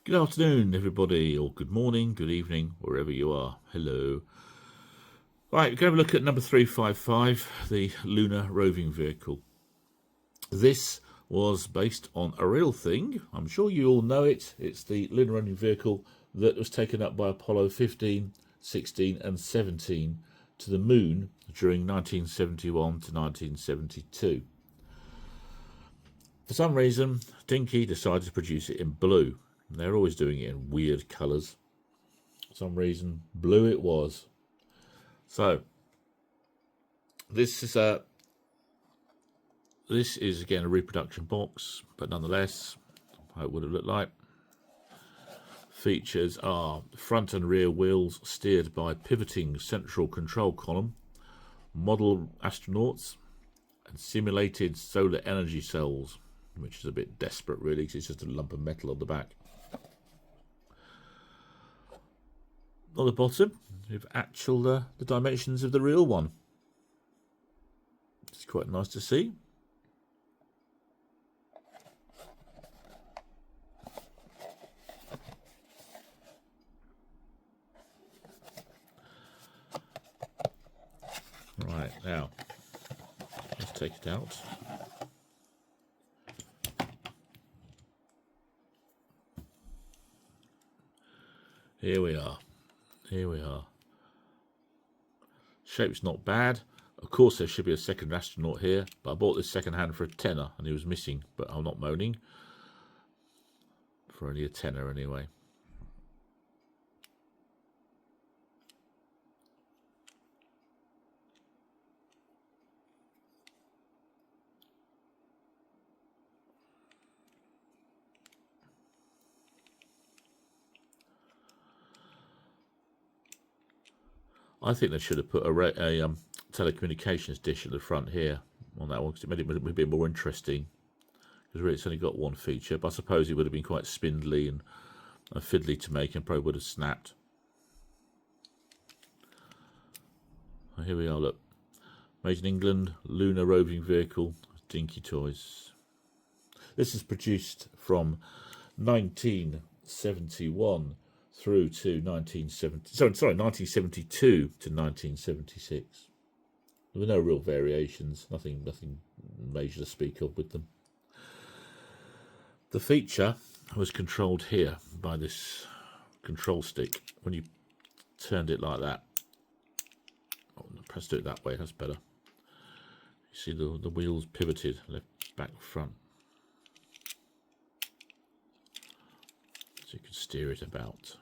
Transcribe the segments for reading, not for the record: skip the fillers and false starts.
Good afternoon, everybody, or good morning, good evening, wherever you are. Hello. Right, we're going to have a look at number 355, the Lunar Roving Vehicle. This was based on a real thing. I'm sure you all know it. It's the Lunar Roving Vehicle that was taken up by Apollo 15, 16 and 17 to the moon during 1971 to 1972. For some reason, Dinky decided to produce it in blue. They're always doing it in weird colours. For some reason, blue it was. So, this is again a reproduction box, but nonetheless, how it would have looked like. Features are front and rear wheels steered by pivoting central control column, model astronauts, and simulated solar energy cells, which is a bit desperate really, because it's just a lump of metal on the back. On the bottom, we have the dimensions of the real one. It's quite nice to see. Right, now, let's take it out. Here we are. Here we are. Shape's not bad. Of course, there should be a second astronaut here, but I bought this second hand for a tenner and he was missing, but I'm not moaning. For only a tenner anyway. I think they should have put a telecommunications dish at the front here on that one, because it made it a bit more interesting. Because really it's only got one feature, but I suppose it would have been quite spindly and fiddly to make and probably would have snapped. Well, here we are, look. Made in England, Lunar Roving Vehicle, Dinky Toys. This is produced from 1971 through to 1972 to 1976. There were no real variations, nothing major to speak of with them. The feature was controlled here by this control stick. When you turned it like that, press it that way, that's better. You see the wheels pivoted, left, back, front. So you can steer it about.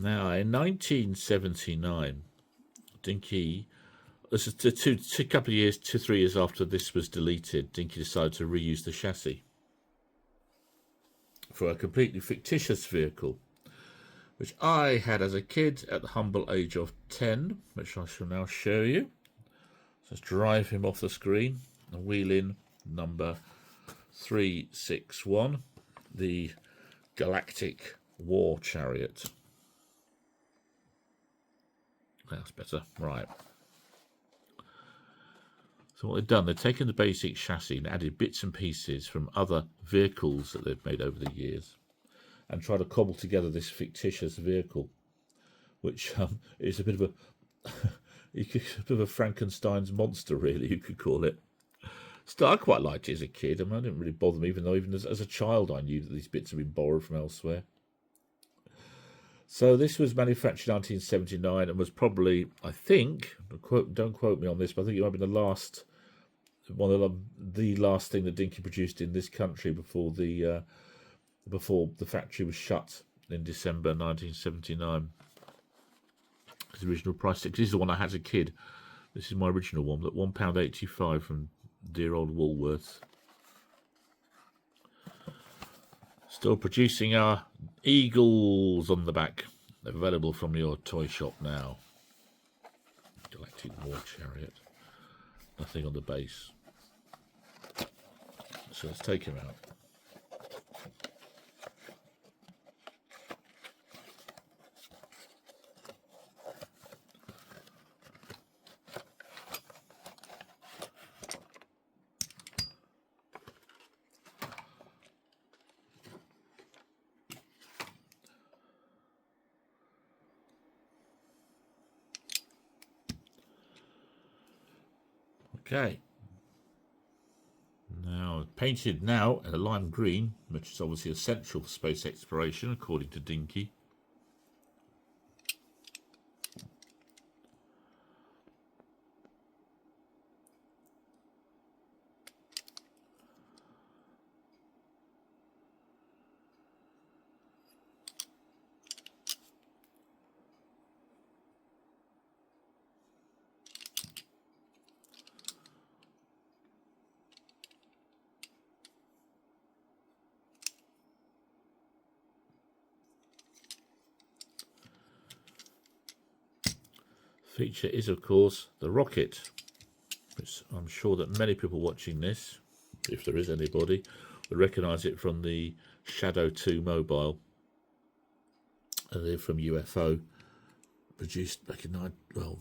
Now, in 1979, Dinky, this is a couple of years, 2-3 years after this was deleted, Dinky decided to reuse the chassis for a completely fictitious vehicle, which I had as a kid at the humble age of 10, which I shall now show you. So let's drive him off the screen and wheel in number 361, the Galactic War Chariot. That's better. Right. So what they've done, they've taken the basic chassis and added bits and pieces from other vehicles that they've made over the years and tried to cobble together this fictitious vehicle, which is a bit of a Frankenstein's monster, really, you could call it. Still, I quite liked it as a kid. I mean, I didn't really bother me, even though as a child I knew that these bits had been borrowed from elsewhere. So this was manufactured in 1979 and was probably, I think, don't quote me on this, but I think it might have been the last thing that Dinky produced in this country before the factory was shut in December 1979. His original price, this is the one I had as a kid. This is my original one, at £1.85 from dear old Woolworths. Still producing our eagles on the back. Available from your toy shop now. Galactic War Chariot. Nothing on the base. So let's take him out. Okay. Now, painted now in a lime green, which is obviously essential for space exploration, according to Dinky. Feature is, of course, the rocket, which I'm sure that many people watching this, if there is anybody, would recognise it from the Shadow 2 mobile, and they're from UFO, produced back in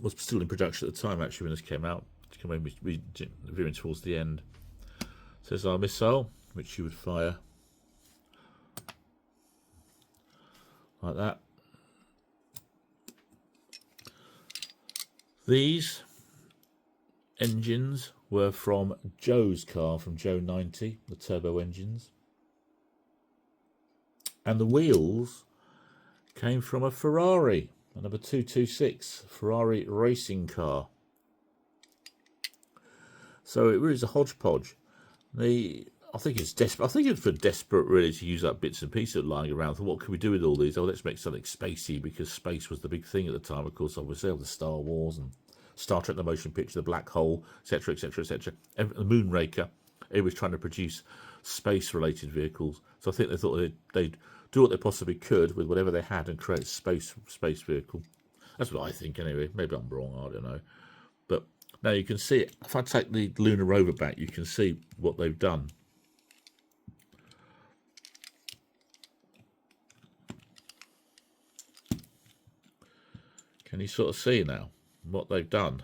was still in production at the time actually when this came out. We veering towards the end. So there's our missile, which you would fire like that. These engines were from Joe's car, from Joe 90, the turbo engines. And the wheels came from a Ferrari, a number 226 Ferrari racing car. So it really is a hodgepodge. I think it's desperate. I think it's for desperate, really, to use up bits and pieces lying around. So what can we do with all these? Oh, let's make something spacey, because space was the big thing at the time. Of course, obviously, of the Star Wars and Star Trek: The Motion Picture, the Black Hole, etc., etc., etc. The Moonraker. It was trying to produce space-related vehicles. So I think they thought they'd do what they possibly could with whatever they had and create a space vehicle. That's what I think, anyway. Maybe I'm wrong. I don't know. But now you can see, if I take the Lunar rover back, you can see what they've done. Can you sort of see now? What they've done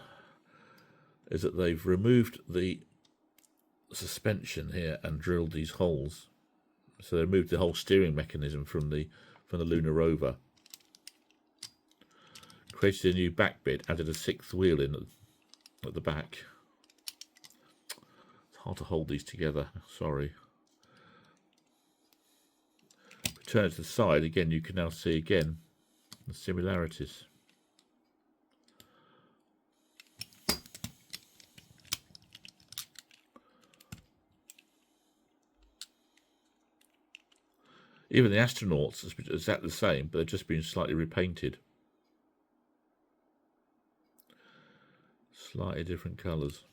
is that they've removed the suspension here and drilled these holes. So they removed the whole steering mechanism from the Lunar rover. Created a new back bit, added a sixth wheel in at the back. It's hard to hold these together, sorry. Turn it to the side, again you can now see again the similarities. Even the astronauts is exactly the same, but they've just been slightly repainted. Slightly different colours.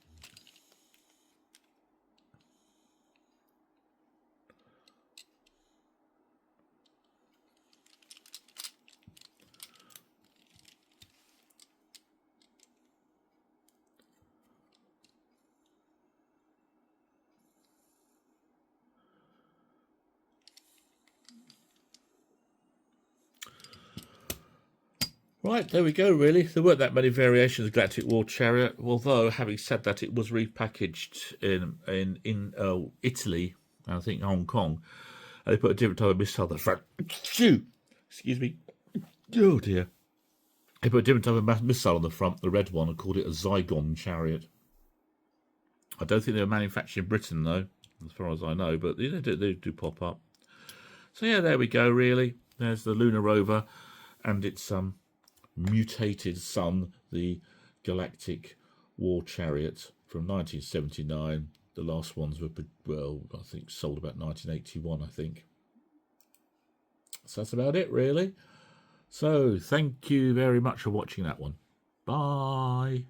Right, there we go, really. There weren't that many variations of Galactic War Chariot, although, having said that, it was repackaged in Italy, and I think Hong Kong. And they put a different type of missile at the front. Excuse me. Oh, dear. They put a different type of missile on the front, the red one, and called it a Zygon Chariot. I don't think they were manufactured in Britain, though, as far as I know, but they do pop up. So, yeah, there we go, really. There's the Lunar rover and its mutated son, the Galactic War Chariot from 1979. The last ones were, well, I think sold about 1981, I think. So that's about it, really. So thank you very much for watching that one. Bye.